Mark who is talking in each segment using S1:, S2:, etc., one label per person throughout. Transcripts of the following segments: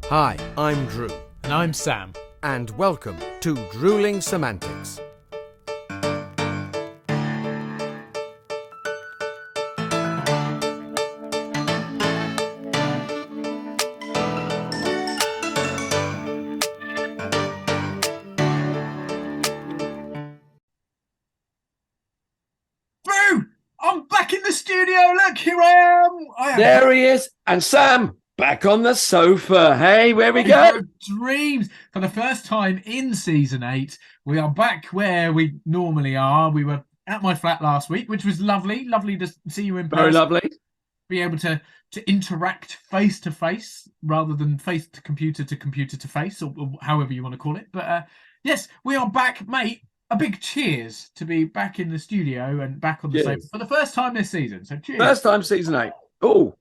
S1: Hi, I'm Drew.
S2: And I'm Sam.
S1: And welcome to Drewling Samantics.
S2: Drew! I'm back in the studio! Look, here I am!
S3: There he is. And Sam, back on the sofa. Hey, where we go?
S2: Dreams! For the first time in Season 8, we are back where we normally are. We were at my flat last week, which was lovely. Lovely to see you in person.
S3: Very lovely.
S2: Be able to interact face-to-face rather than face to computer to face, or however you want to call it. But yes, we are back, mate. A big cheers to be back in the studio and back on the sofa for the first time this season. So cheers.
S3: First time Season 8. Oh.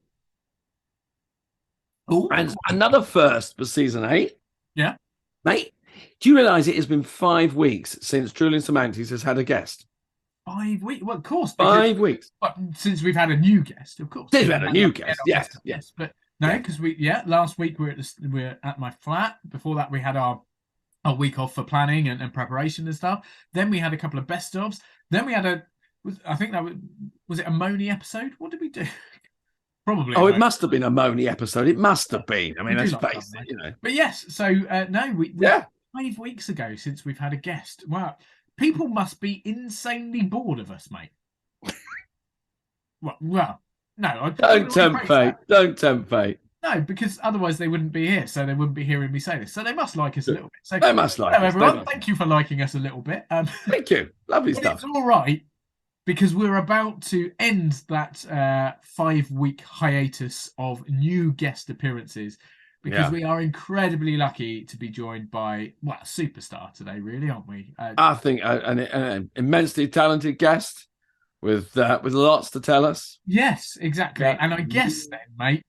S3: And another first for Season 8.
S2: Yeah.
S3: Mate, do you realise it has been 5 weeks since Drewling Samantics has had a guest?
S2: 5 weeks? Well, of course.
S3: 5 weeks.
S2: But since we've had a new guest, of course.
S3: Since we've had a new guest, yes.
S2: But no, because last week we're at my flat. Before that, we had our week off for planning and preparation and stuff. Then we had a couple of best ofs. Then we had was it a Moni episode? What did we do? Probably.
S3: Oh, it must have been a Moni episode. It must have been. I mean, let's face it, you know.
S2: But yes, so we 5 weeks ago since we've had a guest. Wow, people must be insanely bored of us, mate. well, no.
S3: Don't tempt fate. Don't tempt fate.
S2: No, because otherwise they wouldn't be here, so they wouldn't be hearing me say this. So they must like us a little bit. So
S3: they must like us.
S2: Everyone, thank you for liking us a little bit.
S3: Thank you. Lovely stuff.
S2: It's all right, because we're about to end that 5 week hiatus of new guest appearances, because we are incredibly lucky to be joined by, a superstar today, really, aren't we?
S3: I think an immensely talented guest with lots to tell us.
S2: Yes, exactly. Yeah. And I guess then, mate,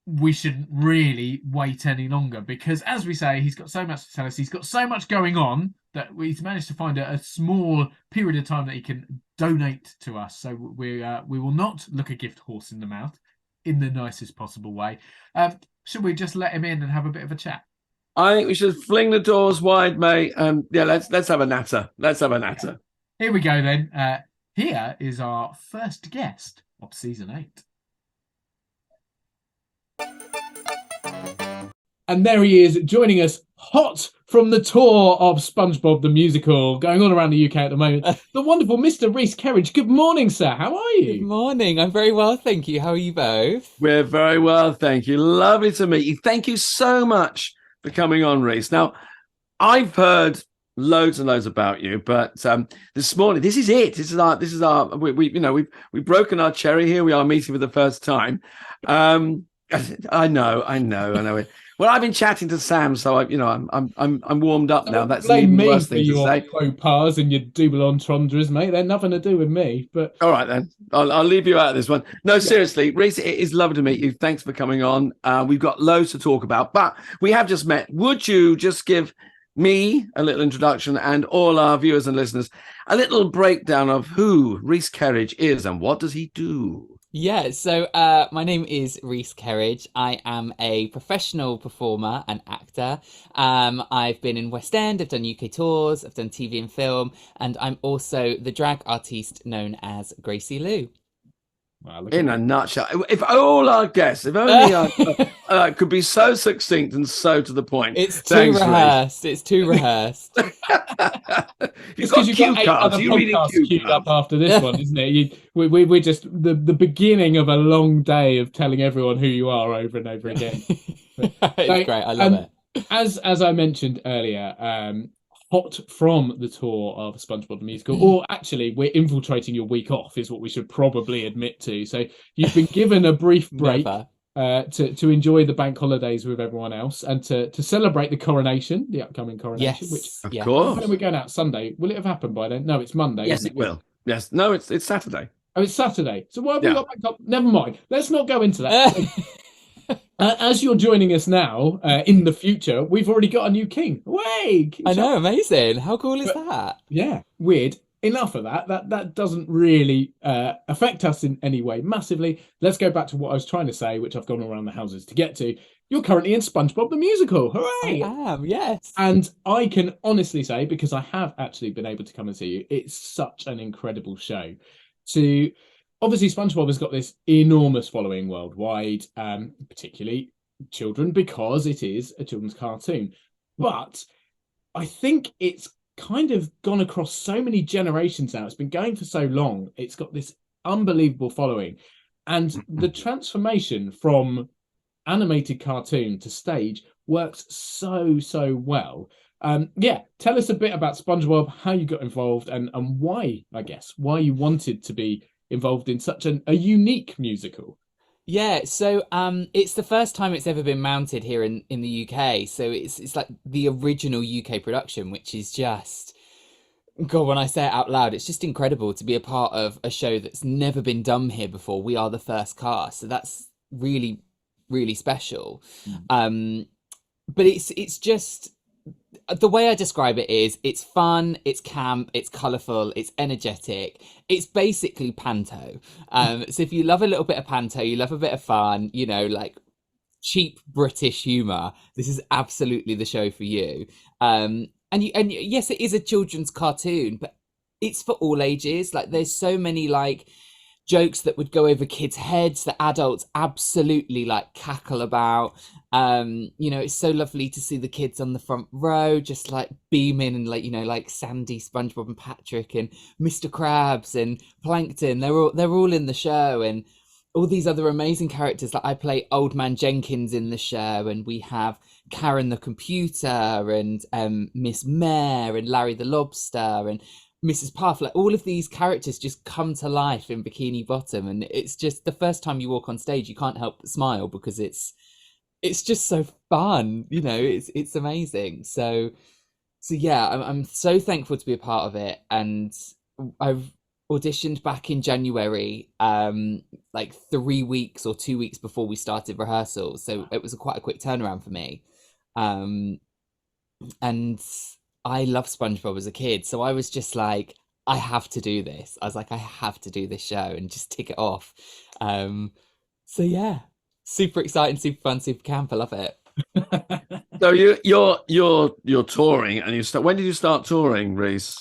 S2: we shouldn't really wait any longer, because, as we say, he's got so much to tell us. He's got so much going on that we've managed to find a small period of time that he can donate to us. So we will not look a gift horse in the mouth in the nicest possible way. Should we just let him in and have a bit of a chat?
S3: I think we should fling the doors wide, mate. Let's have a natter. Let's have a natter.
S2: Here we go then. Here is our first guest of Season 8. And there he is, joining us hot from the tour of Spongebob the Musical, going on around the UK at the moment. The wonderful Mr. Reece Kerridge. Good morning, sir. How are you?
S4: Good morning. I'm very well, thank you. How are you both?
S3: We're very well, thank you. Lovely to meet you. Thank you so much for coming on, Reece. Now, I've heard loads and loads about you, but this morning, this is it. This is our. We've broken our cherry here. We are meeting for the first time. I know. Well, I've been chatting to Sam, so I'm warmed up now. That's the worst thing to say.
S2: Faux pas and your double entendres, mate. They're nothing to do with me. But
S3: all right then, I'll leave you out of this one. No, seriously, Reece, it is lovely to meet you. Thanks for coming on. We've got loads to talk about, but we have just met. Would you just give me a little introduction and all our viewers and listeners a little breakdown of who Reece Kerridge is and what does he do?
S4: Yeah, so my name is Reece Kerridge. I am a professional performer and actor. I've been in West End, I've done UK tours, I've done TV and film, and I'm also the drag artiste known as Gracie Lou.
S3: Wow, in a nutshell, if all our guests, if only I could be so succinct and so to the point.
S4: It's too rehearsed. It's too rehearsed.
S2: You've got eight other podcasts queued up after this one, isn't it? We're just the beginning of a long day of telling everyone who you are over and over again.
S4: It's great. I love it.
S2: As I mentioned earlier, hot from the tour of Spongebob the Musical, or actually we're infiltrating your week off is what we should probably admit to. So you've been given a brief break to enjoy the bank holidays with everyone else and to celebrate the coronation, the upcoming coronation.
S4: Yes,
S3: of course.
S2: When are we going out? Sunday. Will it have happened by then? No, it's Monday.
S3: Yes, it will. Yes. No, it's Saturday.
S2: Oh, it's Saturday. So why have we got bank holiday? Never mind. Let's not go into that. As you're joining us now, in the future, we've already got a new king. Way!
S4: I know, amazing. How cool is that?
S2: Yeah, weird.
S5: enough of that. That doesn't really affect us in any way massively. Let's go back to what I was trying to say, which I've gone around the houses to get to. You're currently in SpongeBob the Musical. Hooray!
S4: I am, yes.
S5: And I can honestly say, because I have actually been able to come and see you, it's such an incredible show. To obviously, SpongeBob has got this enormous following worldwide, particularly children, because it is a children's cartoon. But I think it's kind of gone across so many generations now. It's been going for so long. It's got this unbelievable following. And the transformation from animated cartoon to stage works so well. Tell us a bit about SpongeBob, how you got involved, and why, I guess, why you wanted to be involved in such a unique musical.
S4: Yeah, so it's the first time it's ever been mounted here in the UK. So it's like the original UK production, which is just, God, when I say it out loud, it's just incredible to be a part of a show that's never been done here before. We are the first cast, so that's really, really special. But it's just, the way I describe it is, it's fun, it's camp, it's colourful, it's energetic. It's basically panto. So if you love a little bit of panto, you love a bit of fun, you know, like cheap British humour, this is absolutely the show for you. And yes, it is a children's cartoon, but it's for all ages. Like, there's so many like jokes that would go over kids' heads that adults absolutely like cackle about. You know, it's so lovely to see the kids on the front row just like beaming, and like, you know, like Sandy, SpongeBob and Patrick and Mr. Krabs and Plankton, they're all in the show, and all these other amazing characters. Like, I play Old Man Jenkins in the show, and we have Karen the computer, and Miss Mare, and Larry the lobster, and Mrs. Puff. Like, all of these characters just come to life in Bikini Bottom, and it's just, the first time you walk on stage, you can't help but smile, because it's just so fun, you know. It's amazing. So yeah, I'm so thankful to be a part of it, and I've auditioned back in January, like 3 weeks or 2 weeks before we started rehearsals, so it was quite a quick turnaround for me. And I loved SpongeBob as a kid, so I was just like, I have to do this. I was like, I have to do this show and just tick it off. So yeah, super exciting, super fun, super camp. I love it.
S3: So you're touring, and you start. When did you start touring, Reece?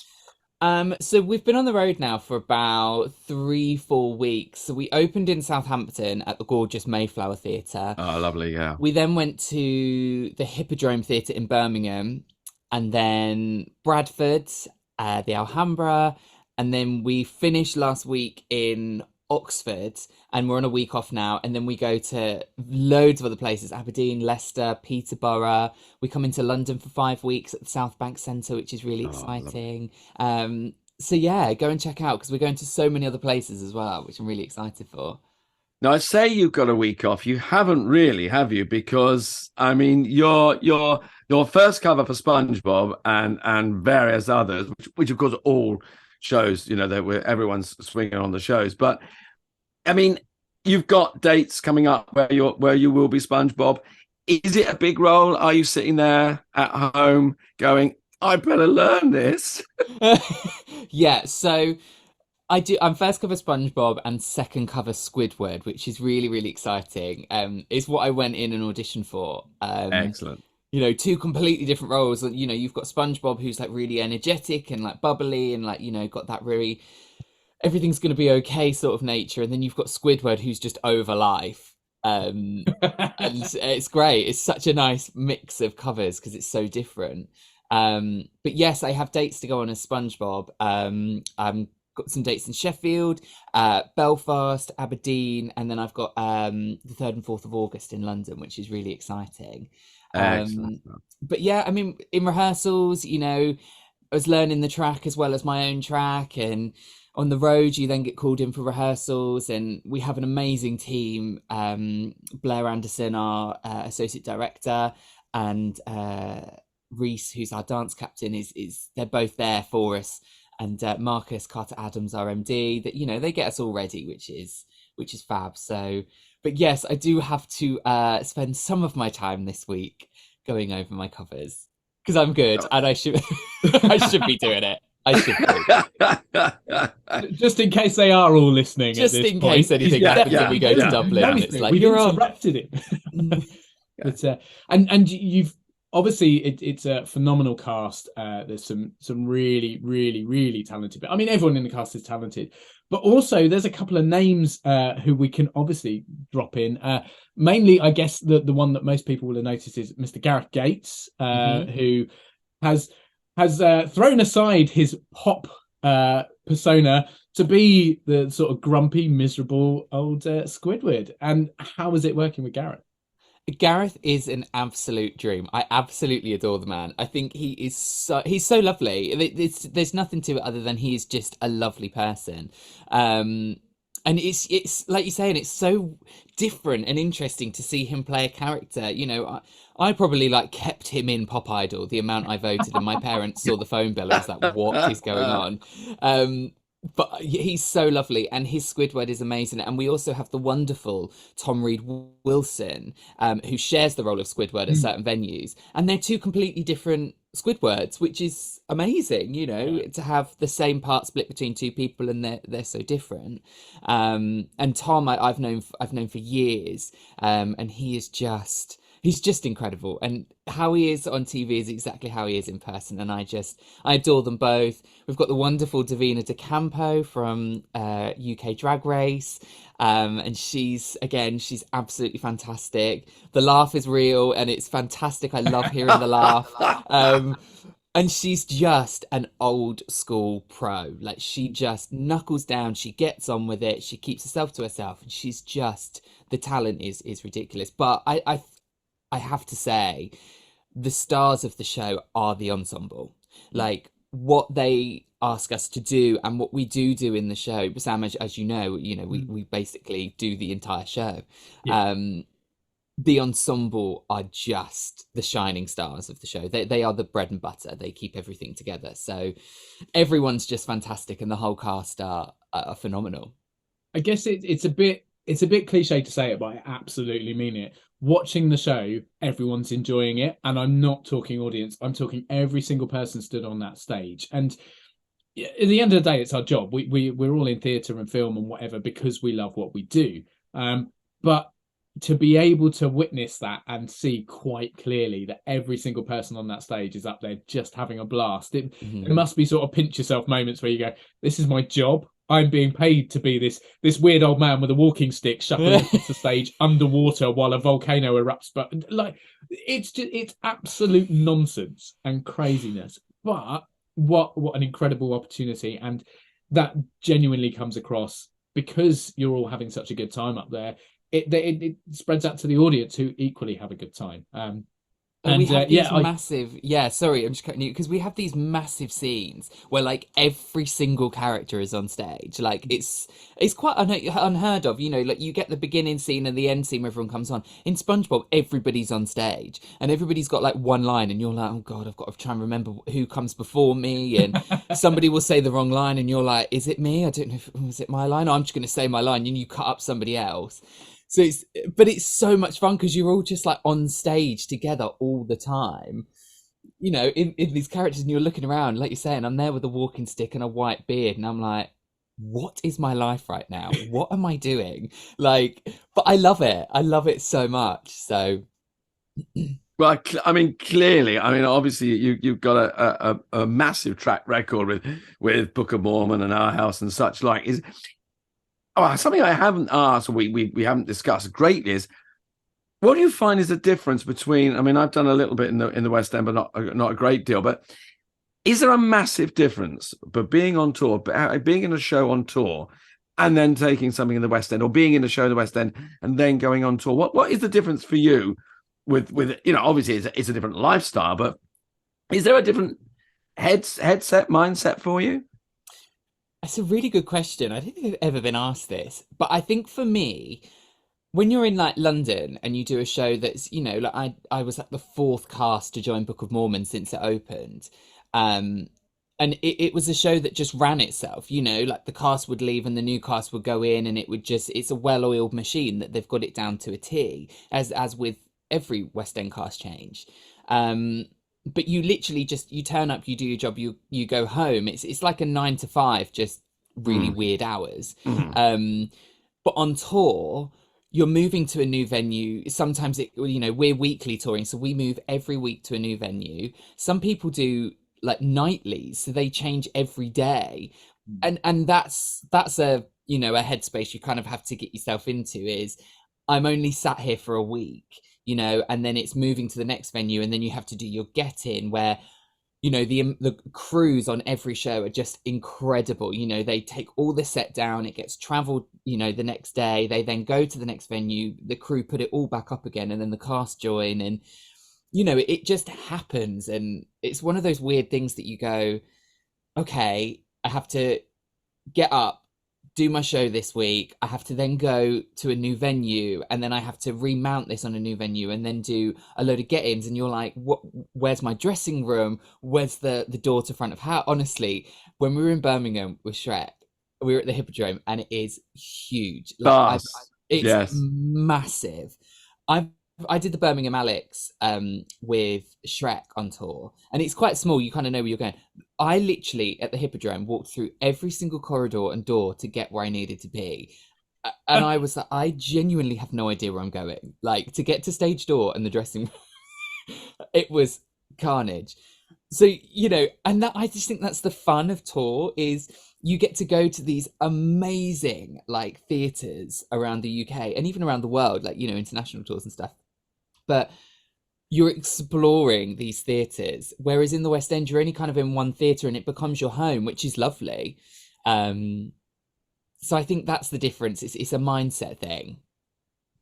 S4: So we've been on the road now for about 3-4 weeks. So we opened in Southampton at the gorgeous Mayflower Theatre.
S3: Oh, lovely, yeah.
S4: We then went to the Hippodrome Theatre in Birmingham, and then Bradford, the Alhambra, and then we finished last week in Oxford, and we're on a week off now, and then we go to loads of other places: Aberdeen, Leicester, Peterborough. We come into London for 5 weeks at the South Bank Centre, which is really exciting. So yeah, go and check out, because we're going to so many other places as well, which I'm really excited for.
S3: Now, I say you've got a week off. You haven't really, have you? Because I mean, your first cover for SpongeBob and various others, which of course all shows, you know, that everyone's swinging on the shows. But I mean, you've got dates coming up where you will be SpongeBob. Is it a big role? Are you sitting there at home going, I better learn this?
S4: Yeah, so I'm first cover SpongeBob and second cover Squidward, which is really, really exciting. It's what I went in and auditioned for.
S3: Excellent.
S4: You know, two completely different roles. You know, you've got SpongeBob, who's like really energetic and like bubbly and like, you know, got that really everything's going to be okay sort of nature. And then you've got Squidward, who's just over life. And it's great. It's such a nice mix of covers because it's so different. But yes, I have dates to go on as SpongeBob. I'm got some dates in Sheffield, Belfast, Aberdeen, and then I've got the 3rd and 4th of August in London, which is really exciting. But yeah, I mean, in rehearsals, you know, I was learning the track as well as my own track, and on the road you then get called in for rehearsals, and we have an amazing team. Blair Anderson, our associate director, and Reece, who's our dance captain, is they're both there for us. And Marcus Carter-Adams, our MD, that, you know, they get us all ready, which is fab. So, but yes, I do have to spend some of my time this week going over my covers because I'm good and I should I should be doing it. I should be.
S5: Just in case they are all listening.
S4: Just
S5: at this
S4: in
S5: point.
S4: case anything happens and we go to Dublin and it's like,
S5: we've
S4: you're on.
S5: interrupted it. But and you've obviously it's a phenomenal cast. There's some really, really, really talented. I mean, everyone in the cast is talented, but also there's a couple of names who we can obviously drop in. Mainly, I guess the one that most people will have noticed is Mr. Gareth Gates, who has thrown aside his pop persona to be the sort of grumpy, miserable old Squidward. And how is it working with Gareth?
S4: Gareth is an absolute dream. I absolutely adore the man. I think he's so lovely. There's nothing to it other than he is just a lovely person. And it's like you're saying, it's so different and interesting to see him play a character. You know, I probably like kept him in Pop Idol, the amount I voted, and my parents saw the phone bill and was like, what is going on? But he's so lovely, and his Squidward is amazing. And we also have the wonderful Tom Reed Wilson, who shares the role of Squidward at certain venues, and they're two completely different Squidwards, which is amazing, you know, to have the same part split between two people, and they're so different. And Tom, I've known for years, and he's just incredible, and how he is on TV is exactly how he is in person, and I adore them both. We've got the wonderful Davina De Campo from UK Drag Race, and she's absolutely fantastic. The laugh is real and it's fantastic. I love hearing the laugh. And she's just an old school pro. Like, she just knuckles down, she gets on with it, she keeps herself to herself, and she's just, the talent is ridiculous. But I have to say, the stars of the show are the ensemble. Like, what they ask us to do and what we do in the show, Sam, as you know, we basically do the entire show. The ensemble are just the shining stars of the show. They are the bread and butter. They keep everything together. So everyone's just fantastic, and the whole cast are phenomenal.
S5: I guess it's a bit cliche to say it, but I absolutely mean it. Watching the show, everyone's enjoying it, and I'm not talking audience. I'm talking every single person stood on that stage. And at the end of the day, it's our job. We're all in theatre and film and whatever because we love what we do. But to be able to witness that and see quite clearly that every single person on that stage is up there just having a blast, it must be sort of pinch yourself moments where you go, "This is my job. I'm being paid to be this weird old man with a walking stick shuffling across the stage underwater while a volcano erupts." But like, it's absolute nonsense and craziness. But what an incredible opportunity, and that genuinely comes across because you're all having such a good time up there. It spreads out to the audience who equally have a good time.
S4: And we have these massive, sorry, I'm just cutting you, because we have these massive scenes where like every single character is on stage. Like, it's quite unheard of, you know, like you get the beginning scene and the end scene where everyone comes on. In SpongeBob, everybody's on stage and everybody's got like one line, and you're like, oh God, I've got to try and remember who comes before me, and somebody will say the wrong line and you're like, is it me? I don't know, was it my line? I'm just going to say my line, and you cut up somebody else. So it's so much fun because you're all just like on stage together all the time, you know, in these characters, and you're looking around, like you're saying, I'm there with a walking stick and a white beard, and I'm like, what is my life right now? What am I doing? Like, but I love it so much. So,
S3: well, I mean, clearly, I mean, obviously, you've got a massive track record with Book of Mormon and Our House and such like. Something I haven't asked, we haven't discussed greatly, is what do you find is the difference between? I mean, I've done a little bit in the West End, but not a great deal. But is there a massive difference? But being on tour, being in a show on tour, and then taking something in the West End, or being in a show in the West End and then going on tour, what is the difference for you? With you know, obviously it's a different lifestyle, but is there a different headset mindset for you?
S4: That's a really good question. I don't think I've ever been asked this, but I think for me, when you're in like London and you do a show that's, you know, like I was like the fourth cast to join Book of Mormon since it opened. And it was a show that just ran itself, you know, like the cast would leave and the new cast would go in, and it's a well-oiled machine that they've got it down to a T, as with every West End cast change. but you literally just, you turn up, you do your job, you go home. It's like a 9 to 5, just really weird hours. But on tour, you're moving to a new venue. Sometimes we're weekly touring, so we move every week to a new venue. Some people do like nightly, so they change every day. And that's a, a headspace you kind of have to get yourself into, is I'm only sat here for a week, and then it's moving to the next venue, and then you have to do your get in, where the crews on every show are just incredible. They take all the set down, it gets traveled the next day, they then go to the next venue, the crew put it all back up again, and then the cast join, and it just happens. And it's one of those weird things that you go, okay, I have to get up, do my show this week, I have to then go to a new venue, and then I have to remount this on a new venue, and then do a load of get-ins, and you're like, what, where's my dressing room, where's the door to front of house? Honestly, when we were in Birmingham with Shrek, we were at the Hippodrome, and it is huge. It's massive. I did the Birmingham Alex with Shrek on tour, and it's quite small, you kind of know where you're going. I literally, at the Hippodrome, walked through every single corridor and door to get where I needed to be. And I was like, I genuinely have no idea where I'm going. Like, to get to stage door and the dressing room, it was carnage. So, and that, I just think that's the fun of tour, is you get to go to these amazing, like, theatres around the UK and even around the world, like, international tours and stuff. But you're exploring these theatres, whereas in the West End, you're only kind of in one theatre and it becomes your home, which is lovely. So I think that's the difference. It's a mindset thing.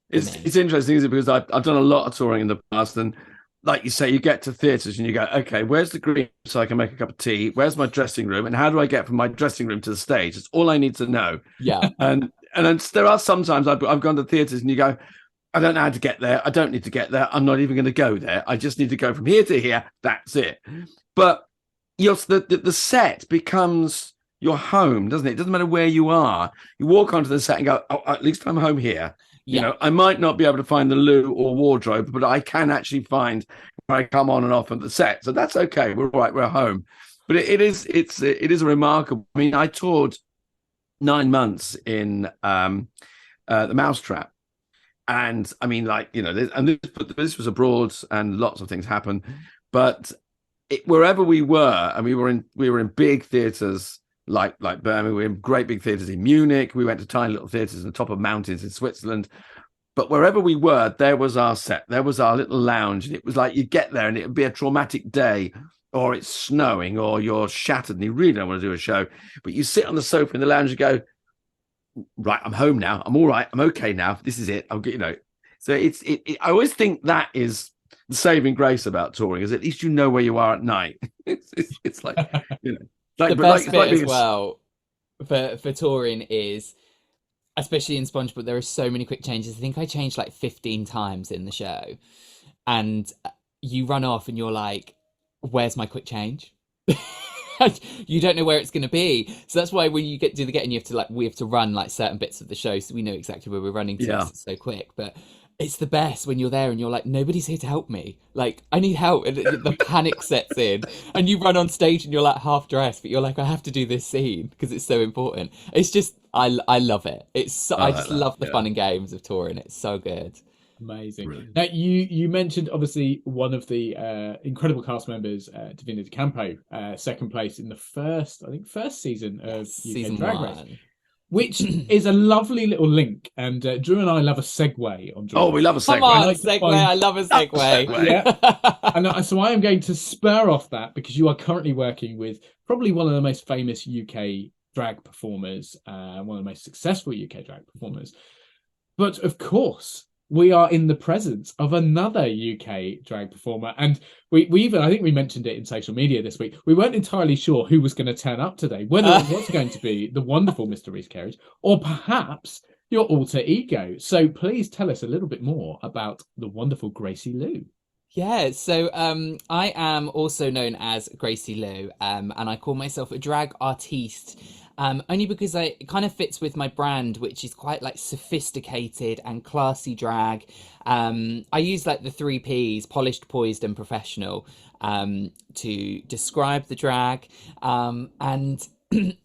S3: It's interesting, isn't it? Because I've done a lot of touring in the past, and like you say, you get to theatres and you go, okay, where's the green so I can make a cup of tea? Where's my dressing room? And how do I get from my dressing room to the stage? It's all I need to know.
S4: Yeah.
S3: And then there are sometimes I've gone to theatres and you go, I don't know how to get there. I don't need to get there. I'm not even going to go there. I just need to go from here to here. That's it. But the set becomes your home, doesn't it? It doesn't matter where you are. You walk onto the set and go, oh, at least I'm home here.
S4: Yeah.
S3: I might not be able to find the loo or wardrobe, but I can actually find where I come on and off of the set. So that's okay. We're all right. We're home. But it is a remarkable. I mean, I toured 9 months in the Mousetrap. And I mean, this was abroad, and lots of things happened. But wherever we were, and we were in big theatres like Birmingham, we were in great big theatres in Munich. We went to tiny little theatres on the top of mountains in Switzerland. But wherever we were, there was our set. There was our little lounge, and it was like you get there, and it would be a traumatic day, or it's snowing, or you're shattered, and you really don't want to do a show. But you sit on the sofa in the lounge and go, right, I'm home now. I'm all right. I'm okay now. This is it. I'll get, So I always think that is the saving grace about touring, is at least you know where you are at night. it's like, like,
S4: the best bit as well for touring is, especially in SpongeBob, there are so many quick changes. I think I changed like 15 times in the show, and you run off and you're like, where's my quick change? You don't know where it's going to be. So that's why when you do the get-in, we have to run like certain bits of the show, so we know exactly where we're running to. Yeah. It's so quick. But it's the best when you're there and you're like, nobody's here to help me. Like, I need help. And the panic sets in, and you run on stage and you're like half dressed, but you're like, I have to do this scene because it's so important. It's just, I love it. I just love the fun and games of touring. It's so good.
S5: Amazing.
S3: Brilliant.
S5: Now, you mentioned obviously one of the incredible cast members, Davina De Campo, second place in the first season of UK
S4: season
S5: Drag
S4: 1.
S5: Race, which is a lovely little link. And Drew and I love a segue on.
S3: Oh, we love a segue.
S4: Come on, segue! I love a segue.
S5: Yeah. And so I am going to spur off that, because you are currently working with probably one of the most famous UK drag performers, one of the most successful UK drag performers. But of course, we are in the presence of another UK drag performer. And we even, I think we mentioned it in social media this week, we weren't entirely sure who was going to turn up today, whether it was going to be the wonderful Mr. Reece Kerridge, or perhaps your alter ego. So please tell us a little bit more about the wonderful Gracie Lou.
S4: Yeah, so I am also known as Gracie Lou, and I call myself a drag artiste. only because it kind of fits with my brand, which is quite like sophisticated and classy drag. I use like the 3Ps, polished, poised, and professional, to describe the drag. And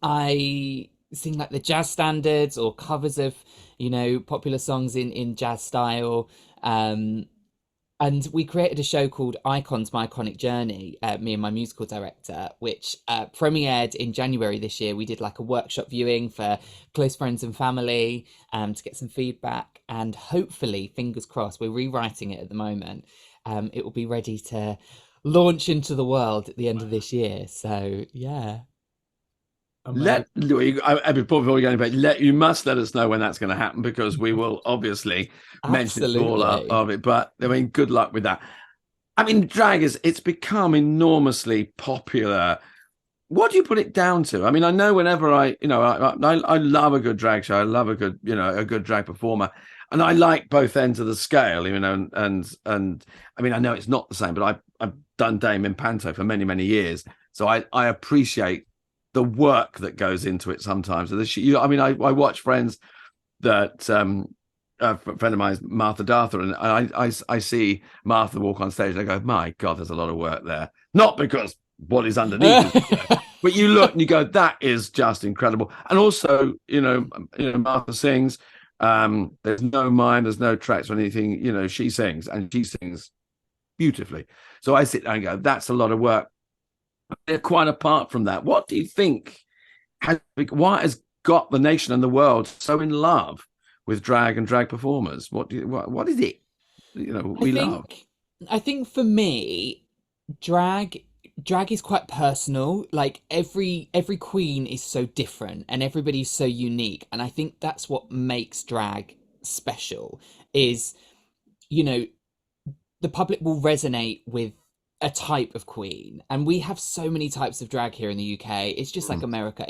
S4: I sing like the jazz standards or covers of, popular songs in jazz style. And we created a show called Icons, My Iconic Journey, me and my musical director, which premiered in January this year. We did like a workshop viewing for close friends and family, to get some feedback. And hopefully, fingers crossed, we're rewriting it at the moment. It will be ready to launch into the world at the end of this year. So, yeah.
S3: Before we go into you must let us know when that's going to happen, because we will obviously mention all of it. But I mean, good luck with that. I mean, drag it's become enormously popular. What do you put it down to? I mean, I know whenever I love a good drag show, I love a good drag performer, and I like both ends of the scale, and I mean, I know it's not the same, but I've done Dame in Panto for many, many years, so I appreciate the work that goes into it sometimes. I watch friends that a friend of mine is Martha Darther, and I see Martha walk on stage and I go, my God, there's a lot of work there. Not because what is underneath is, but you look and you go, that is just incredible. And also, Martha sings. There's no mime, there's no tracks or anything. She sings, and she sings beautifully. So I sit there and go, that's a lot of work. Quite apart from that, what do you think what has got the nation and the world so in love with drag and drag performers? What is it love?
S4: I think for me, drag is quite personal. Like every queen is so different and everybody's so unique, and I think that's what makes drag special. Is the public will resonate with a type of queen, and we have so many types of drag here in the UK. It's just like America.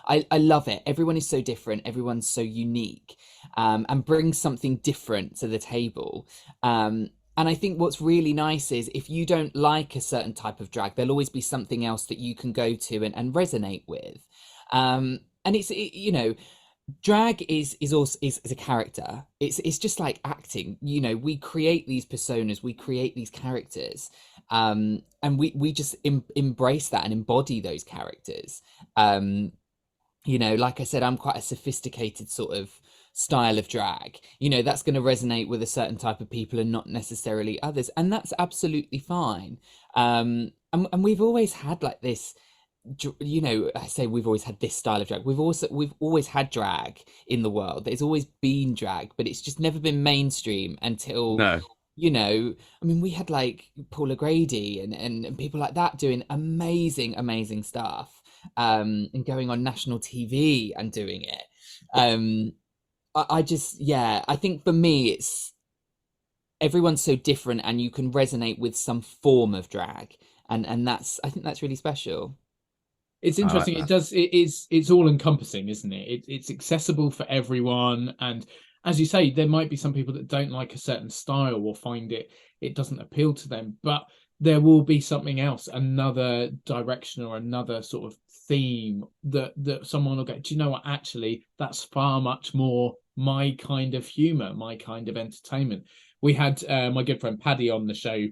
S4: I love it. Everyone is so different, everyone's so unique, and brings something different to the table. And I think what's really nice is if you don't like a certain type of drag, there'll always be something else that you can go to and resonate with. And drag is also a character. It's just like acting. We create these personas, we create these characters, and we just embrace that and embody those characters. Like I said, I'm quite a sophisticated sort of style of drag. That's going to resonate with a certain type of people and not necessarily others, and that's absolutely fine. And we've always had like this. I say we've always had this style of drag. We've always had drag in the world. There's always been drag, but it's just never been mainstream until we had like Paula Grady and people like that doing amazing stuff, and going on national TV and doing it. I think for me it's everyone's so different, and you can resonate with some form of drag, and I think that's really special.
S5: It's interesting. It's all encompassing, isn't it? It's accessible for everyone. And as you say, there might be some people that don't like a certain style or find it doesn't appeal to them, but there will be something else, another direction or another sort of theme that someone will go, do you know what? Actually, that's far much more my kind of humor, my kind of entertainment. We had my good friend Paddy on the show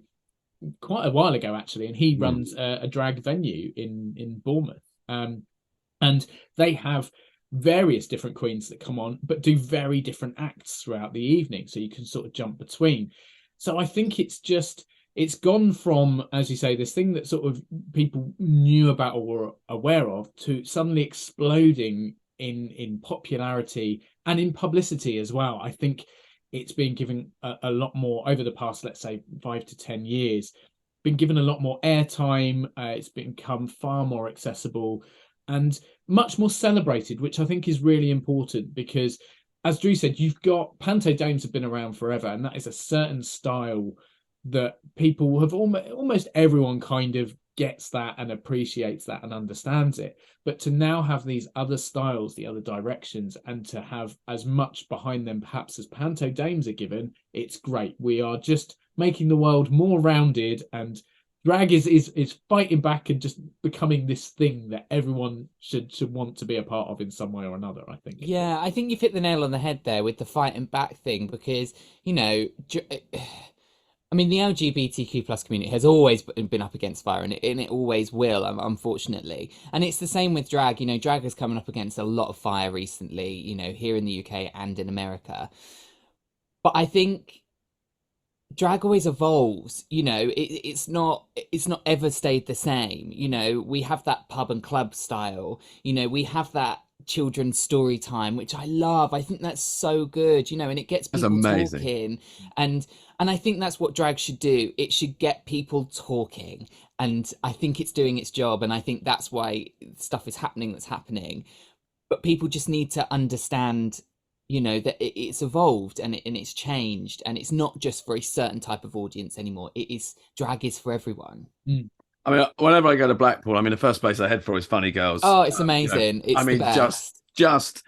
S5: quite a while ago, actually, and he runs a drag venue in Bournemouth, and they have various different queens that come on but do very different acts throughout the evening, so you can sort of jump between. So I think it's gone from, as you say, this thing that sort of people knew about or were aware of, to suddenly exploding in popularity and in publicity as well. I think it's been given a lot more over the past, let's say, 5 to 10 years, been given a lot more airtime. It's become far more accessible and much more celebrated, which I think is really important because, as Drew said, you've got Panto Dames have been around forever, and that is a certain style that people have almost everyone kind of gets that and appreciates that and understands it. But to now have these other styles, the other directions, and to have as much behind them perhaps as Panto Dames are given, it's great. We are just making the world more rounded and drag is fighting back and just becoming this thing that everyone should want to be a part of in some way or another, I think.
S4: Yeah, I think you've hit the nail on the head there with the fighting back thing, because, you know, I mean, the LGBTQ plus community has always been up against fire, and it always will, unfortunately. And it's the same with drag. You know, drag has come up against a lot of fire recently, you know, here in the UK and in America. But I think drag always evolves. You know, it's not ever stayed the same. You know, we have that pub and club style. You know, we have that children's story time, which I love. I think that's so good, you know, and it gets people talking, and I think that's what drag should do. It should get people talking, and I think it's doing its job, and I think that's why stuff is happening that's happening. But people just need to understand, you know, that it's evolved and it's changed, and it's not just for a certain type of audience anymore. Drag is for everyone.
S3: I mean, whenever I go to Blackpool, I mean, the first place I head for is Funny Girls.
S4: Oh, it's amazing!
S3: You know,
S4: It's the best.
S3: just,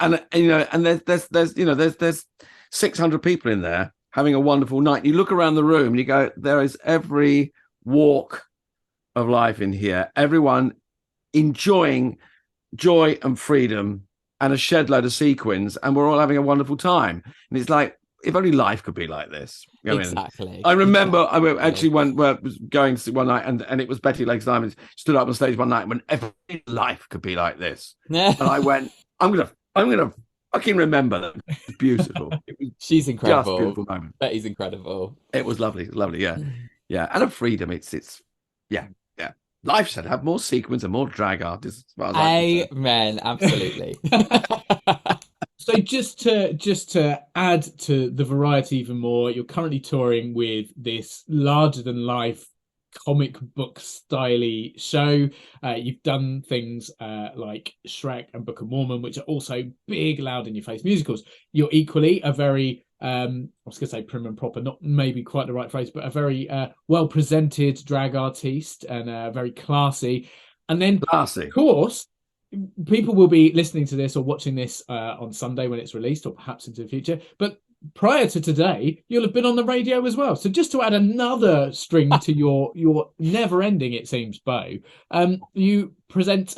S3: and you know, and there's 600 people in there having a wonderful night. You look around the room and you go, there is every walk of life in here. Everyone enjoying joy and freedom and a shed load of sequins, and we're all having a wonderful time. And it's like, if only life could be like this. You know
S4: Exactly.
S3: I remember I actually was going to one night, and it was Betty Legs Diamond stood up on stage one night when every life could be like this. And I went, I'm gonna fucking remember them. It's beautiful. It was
S4: She's incredible.
S3: Just beautiful moment.
S4: Betty's incredible.
S3: It was lovely, yeah, yeah, and of freedom. It's yeah. Life should have more sequins and more drag artists. As far as
S4: Amen. Absolutely.
S5: So just to add to the variety even more, you're currently touring with this larger than life comic book styley show. You've done things like Shrek and Book of Mormon, which are also big, loud in your face musicals. You're equally a very I was going to say prim and proper, not maybe quite the right phrase, but a very well presented drag artiste, and very classy. And then,
S3: classy.
S5: Of course, people will be listening to this or watching this on Sunday when it's released, or perhaps into the future. But prior to today, you'll have been on the radio as well. So just to add another string to your never-ending, it seems, bow, you present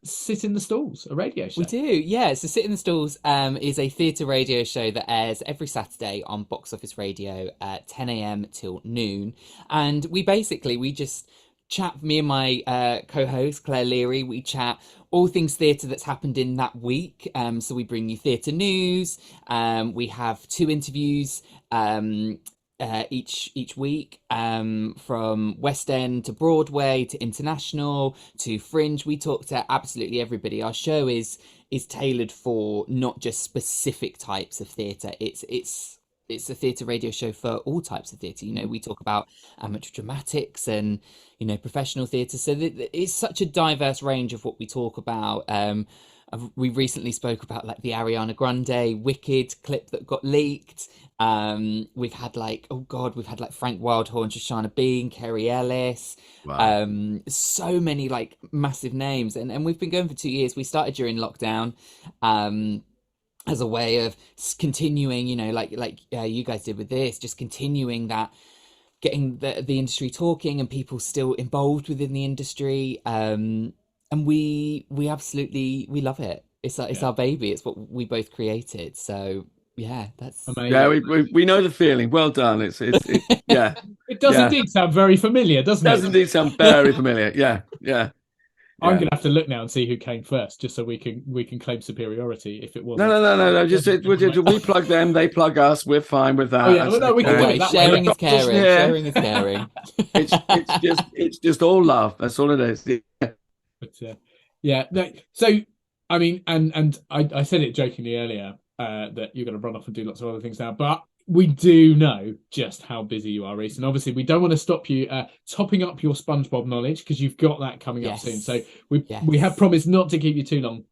S5: Sit in the Stalls, a radio show.
S4: We do, yeah. So Sit in the Stalls is a theatre radio show that airs every Saturday on Box Office Radio at 10 a.m. till noon. And we just chat, me and my co-host Claire Leary, we chat all things theatre that's happened in that week. So we bring you theatre news. We have 2 interviews each week, from West End to Broadway to international to Fringe. We talk to absolutely everybody. Our show is tailored for not just specific types of theatre. It's a theatre radio show for all types of theatre. You know, we talk about amateur dramatics and, you know, professional theatre. So it's such a diverse range of what we talk about. We recently spoke about like the Ariana Grande Wicked clip that got leaked. We've had like Frank Wildhorn, Shoshana Bean, Kerry Ellis. Wow. So many like massive names, and we've been going for 2 years. We started during lockdown. As a way of continuing, you know, like you guys did with this, just continuing that, getting the industry talking and people still involved within the industry. And we absolutely, we love it. It's our baby. It's what we both created. So yeah, that's
S5: amazing.
S3: Yeah, we know the feeling. Well done. It's yeah.
S5: It does indeed sound very familiar, doesn't it?
S3: It does indeed sound very familiar. Yeah.
S5: I'm going to have to look now and see who came first, just so we can claim superiority if it was.
S3: No. Just we plug them, they plug us. We're fine with that.
S5: Oh yeah, no, we can do it that
S4: sharing
S5: way.
S4: is caring. Sharing is caring.
S3: It's just all love. That's all it is.
S5: Yeah. No, so I mean, and I said it jokingly earlier that you're going to run off and do lots of other things now, but we do know just how busy you are, Reece, and obviously we don't want to stop you topping up your SpongeBob knowledge, because you've got that coming up soon. So we have promised not to keep you too long,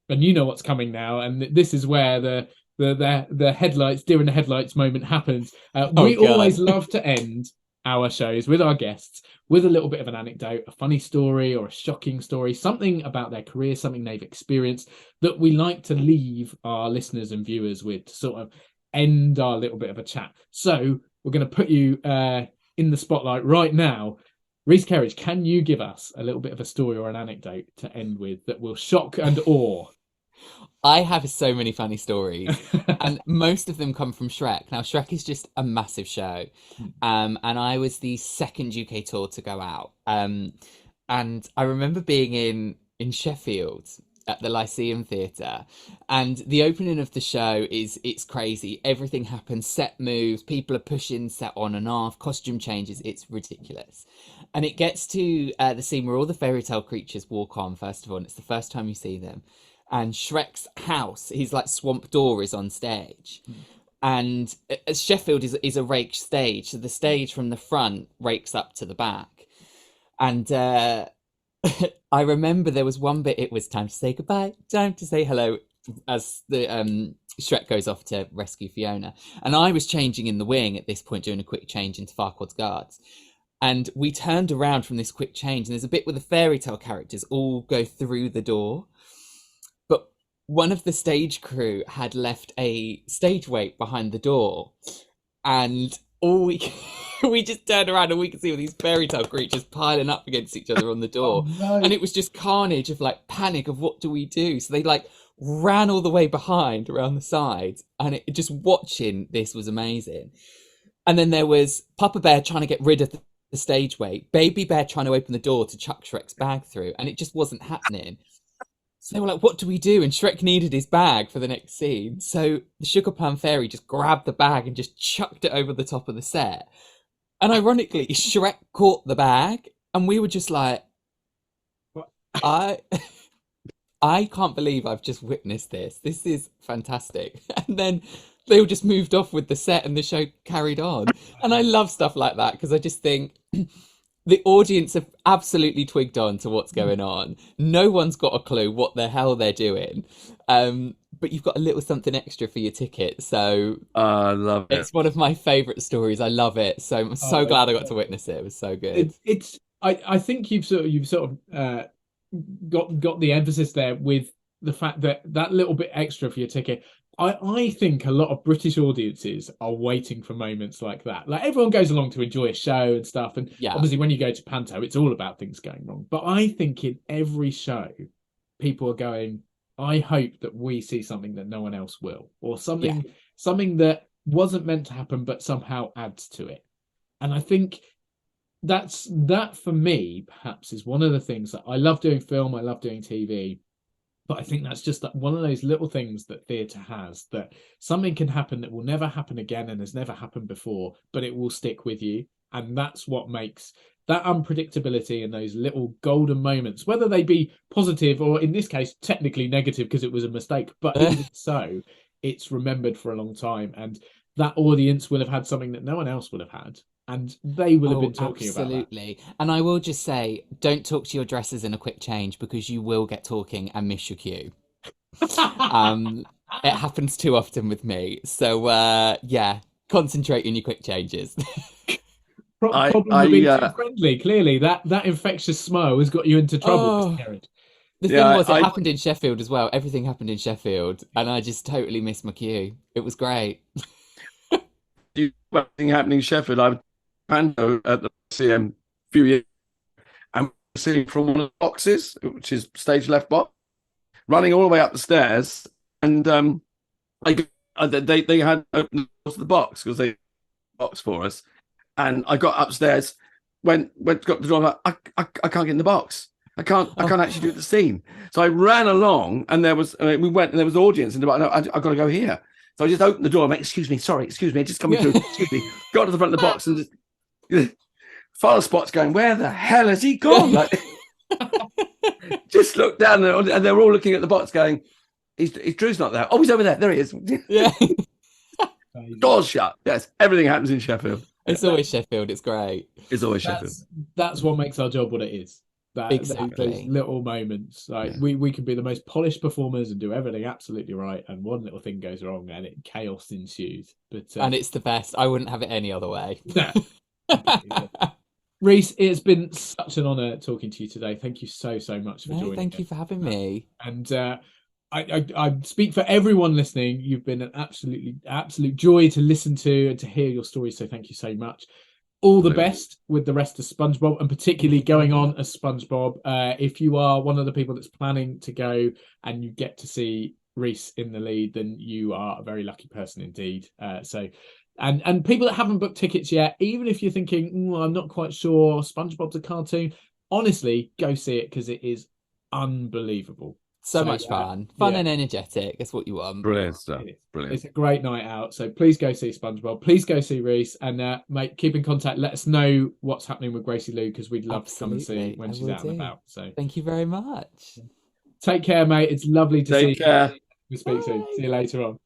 S5: and you know what's coming now, and this is where the headlights, deer in the headlights moment happens. We always love to end our shows with our guests with a little bit of an anecdote, a funny story or a shocking story, something about their career, something they've experienced that we like to leave our listeners and viewers with to sort of end our little bit of a chat. So we're going to put you in the spotlight right now. Reece Kerridge, can you give us a little bit of a story or an anecdote to end with that will shock and awe?
S4: I have so many funny stories, and most of them come from Shrek. Now, Shrek is just a massive show, and I was the second UK tour to go out. And I remember being in Sheffield at the Lyceum Theatre, and the opening of the show it's crazy. Everything happens, set moves, people are pushing set on and off, costume changes. It's ridiculous, and it gets to the scene where all the fairy tale creatures walk on. First of all, and it's the first time you see them. And Shrek's house, his like swamp door, is on stage. And Sheffield is a raked stage. So the stage from the front rakes up to the back. And I remember there was one bit, it was time to say goodbye, time to say hello, as the Shrek goes off to rescue Fiona. And I was changing in the wing at this point, doing a quick change into Farquaad's guards. And we turned around from this quick change, and there's a bit where the fairy tale characters all go through the door. One of the stage crew had left a stage weight behind the door, and all we just turned around and we could see all these fairy tale creatures piling up against each other on the door.
S5: Oh, no.
S4: And it was just carnage of like panic of what do we do? So they like ran all the way behind around the sides, and just watching this was amazing. And then there was Papa Bear trying to get rid of the stage weight, Baby Bear trying to open the door to chuck Shrek's bag through, and it just wasn't happening. So they were like, what do we do? And Shrek needed his bag for the next scene. So the Sugar Plum Fairy just grabbed the bag and just chucked it over the top of the set. And ironically, Shrek caught the bag, and we were just like, I can't believe I've just witnessed this. This is fantastic. And then they all just moved off with the set and the show carried on. And I love stuff like that because I just think the audience have absolutely twigged on to what's going on. No one's got a clue what the hell they're doing. But you've got a little something extra for your ticket. So
S3: I love it.
S4: It's one of my favourite stories. I love it. So I'm so glad I got to witness it. It was so good.
S5: I think you've sort of got the emphasis there with the fact that little bit extra for your ticket. I think a lot of British audiences are waiting for moments like that. Like everyone goes along to enjoy a show and stuff. And obviously when you go to Panto, it's all about things going wrong. But I think in every show, people are going, I hope that we see something that no one else will, or something that wasn't meant to happen, but somehow adds to it. And I think that for me, perhaps, is one of the things that I love doing film. I love doing TV. But I think that's just one of those little things that theatre has, that something can happen that will never happen again and has never happened before, but it will stick with you. And that's what makes that unpredictability and those little golden moments, whether they be positive or in this case, technically negative because it was a mistake, but even so, it's remembered for a long time. And that audience will have had something that no one else would have had. And they will have been talking about that.
S4: Absolutely. And I will just say, don't talk to your dressers in a quick change because you will get talking and miss your cue. It happens too often with me. So, concentrate on your quick changes.
S5: Problem with being too friendly. Clearly, that infectious smile has got you into trouble, Mr. Kerridge.
S4: The thing was, it happened in Sheffield as well. Everything happened in Sheffield, and I just totally missed my cue. It was great.
S3: Thing happening in Sheffield, I was Panto at the CM a few years, and sitting from one of the boxes, which is stage left box, running all the way up the stairs, and they had opened the box because they box for us, and I got upstairs, went got the door. I'm like, I can't get in the box. I can't actually do the scene. So I ran along, and we went, and there was audience, and I've got to go here. So I just opened the door. I'm like, excuse me, just coming through. Excuse me. Got to the front of the box, and Father Spot's going, where the hell has he gone? Like, just looked down, and they were all looking at the box, going, Drew's not there. Oh, he's over there. There he is.
S4: Yeah.
S3: Doors shut. Yes, everything happens in Sheffield.
S4: It's always Sheffield. It's great.
S3: It's always Sheffield.
S5: That's what makes our job what it is.
S4: Exactly.
S5: Those little moments. Like we can be the most polished performers and do everything absolutely right, and one little thing goes wrong and chaos ensues. But
S4: and it's the best. I wouldn't have it any other way.
S5: Reece, it's been such an honour talking to you today. Thank you so much for joining.
S4: Thank you for having me.
S5: And I speak for everyone listening. You've been an absolute joy to listen to and to hear your stories. So thank you so much. all the best with the rest of SpongeBob, and particularly going on as SpongeBob. If you are one of the people that's planning to go and you get to see Reece in the lead, then you are a very lucky person indeed. And people that haven't booked tickets yet, even if you're thinking, I'm not quite sure, SpongeBob's a cartoon, honestly, go see it because it is unbelievable.
S4: So much fun and energetic. That's what you want.
S3: Brilliant stuff. Brilliant.
S5: It's a great night out. So please go see SpongeBob. Please go see Reece, and mate, keep in contact. Let us know what's happening with Gracie Lou, because we'd love to come and see when she's out and about. So
S4: thank you very much.
S5: Take care, mate. It's lovely to see you.
S3: Take care.
S5: We speak soon. See you later on.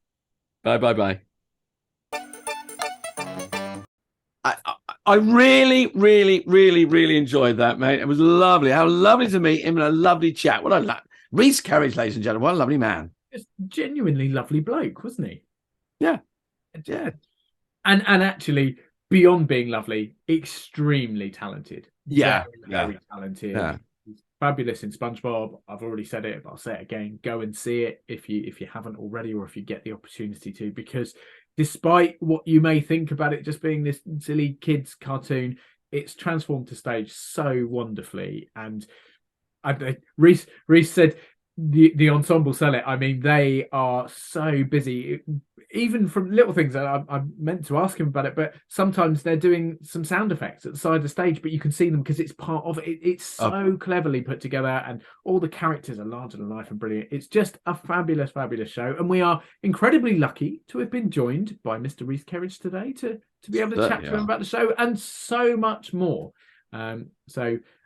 S3: Bye. I really, really, really, really enjoyed that, mate. It was lovely. How lovely to meet him and a lovely chat. What a Reece Kerridge, ladies and gentlemen. What a lovely man.
S2: Just genuinely lovely bloke, wasn't he?
S3: Yeah.
S2: And actually, beyond being lovely, extremely talented. Very talented.
S3: Yeah.
S2: He's fabulous in SpongeBob. I've already said it, but I'll say it again. Go and see it if you haven't already, or if you get the opportunity to, because despite what you may think about it just being this silly kids cartoon, it's transformed to stage so wonderfully. And Reece said the ensemble sell it. I mean, they are so busy, even from little things. I meant to ask him about it, but sometimes they're doing some sound effects at the side of the stage, but you can see them because it's part of it. It's so cleverly put together, and all the characters are larger than life and brilliant. It's just a fabulous, fabulous show, and we are incredibly lucky to have been joined by Mr. Reece Kerridge today to be able to chat to him about the show and so much more.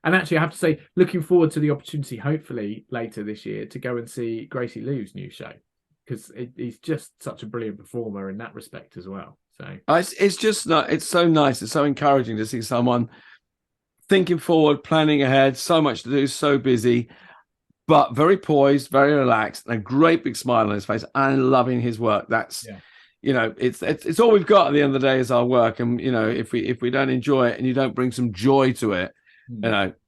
S2: And actually, I have to say, looking forward to the opportunity, hopefully later this year, to go and see Gracie Lou's new show, because he's just such a brilliant performer in that respect as well. So
S3: it's so nice. It's so encouraging to see someone thinking forward, planning ahead, so much to do, so busy, but very poised, very relaxed, and a great big smile on his face, and loving his work. That's it's all we've got at the end of the day is our work. And if we don't enjoy it and you don't bring some joy to it,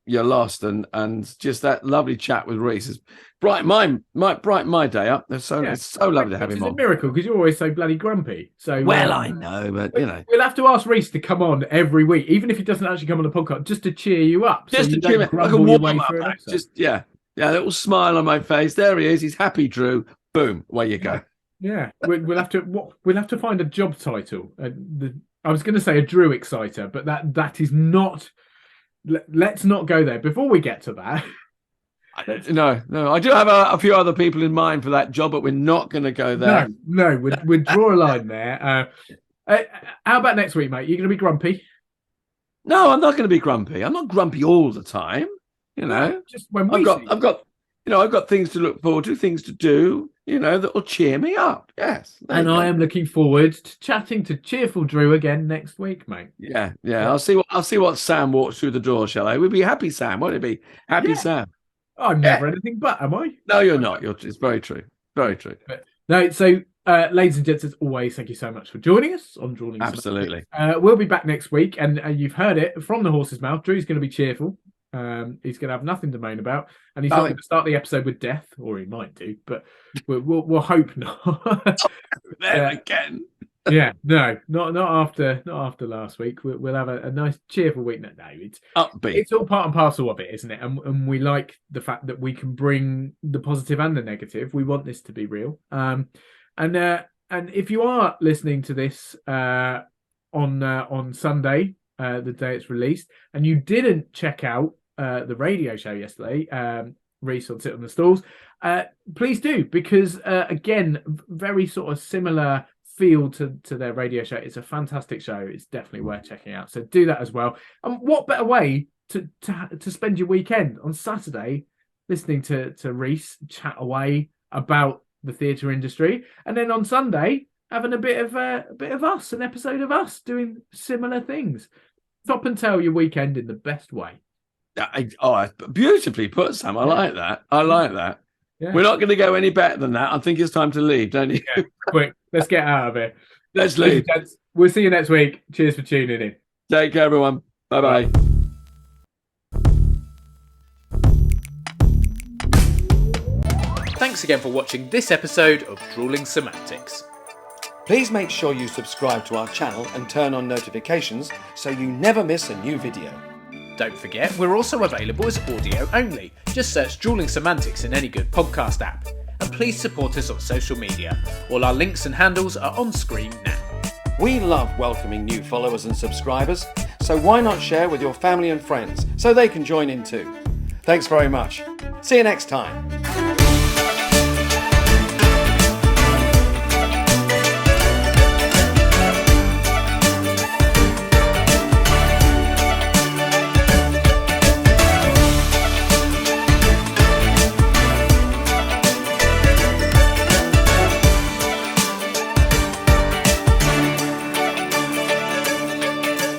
S3: you're lost. And just that lovely chat with Reece has brightened my day up. It's so lovely to have him on.
S2: It's a miracle, because you're always so bloody grumpy. So
S3: I know, but
S2: we'll have to ask Reece to come on every week, even if he doesn't actually come on the podcast, just to cheer you up,
S3: just to cheer me, like a warm up. A little smile on my face. There he is. He's happy, Drew. Boom, away you go.
S2: Yeah, we'll have to find a job title. I was going to say a Drew Exciter, but that is not. Let's not go there before we get to that.
S3: No. I do have a few other people in mind for that job, but we're not going to go there.
S2: No, we'll draw a line there. How about next week, mate? You're going to be grumpy?
S3: No, I'm not going to be grumpy. I'm not grumpy all the time.
S2: Just when we
S3: I've got things to look forward to, things to do, that will cheer me up. Yes.
S2: And I am looking forward to chatting to cheerful Drew again next week, mate.
S3: Yeah. I'll see what Sam walks through the door, shall I? We'll be happy Sam, won't it be? Happy Sam.
S2: I'm never anything but, am I?
S3: No, you're not. It's very true. Very true.
S2: Ladies and gents, as always, thank you so much for joining us on Drewling Samantics.
S3: Absolutely.
S2: We'll be back next week, and you've heard it from the horse's mouth. Drew's going to be cheerful. He's going to have nothing to moan about, and he's not going to start the episode with death, or he might do, but we'll hope not.
S3: There again.
S2: Yeah, no, not after last week. We'll have a nice cheerful week. No, it's
S3: upbeat.
S2: It's all part and parcel of it, isn't it? And we like the fact that we can bring the positive and the negative. We want this to be real. And if you are listening to this on Sunday, the day it's released, and you didn't check out the radio show yesterday, Reece on Sit on the Stalls, please do, because again, very sort of similar feel to their radio show. It's a fantastic show. It's definitely worth checking out. So do that as well. And what better way to spend your weekend on Saturday listening to Reece chat away about the theatre industry, and then on Sunday having a bit of us, an episode of us doing similar things. Top and tail your weekend in the best way.
S3: Beautifully put, Sam. I like that. Yeah. We're not going to go any better than that. I think it's time to leave, don't you?
S2: Yeah. Quick, let's get out of here.
S3: Let's leave.
S2: We'll see you next week. Cheers for tuning in.
S3: Take care, everyone. Bye-bye.
S6: Thanks again for watching this episode of Drewling Samantics.
S1: Please make sure you subscribe to our channel and turn on notifications so you never miss a new video.
S6: Don't forget, we're also available as audio only. Just search Drewling Samantics in any good podcast app. And please support us on social media. All our links and handles are on screen now.
S1: We love welcoming new followers and subscribers, so why not share with your family and friends so they can join in too? Thanks very much. See you next time.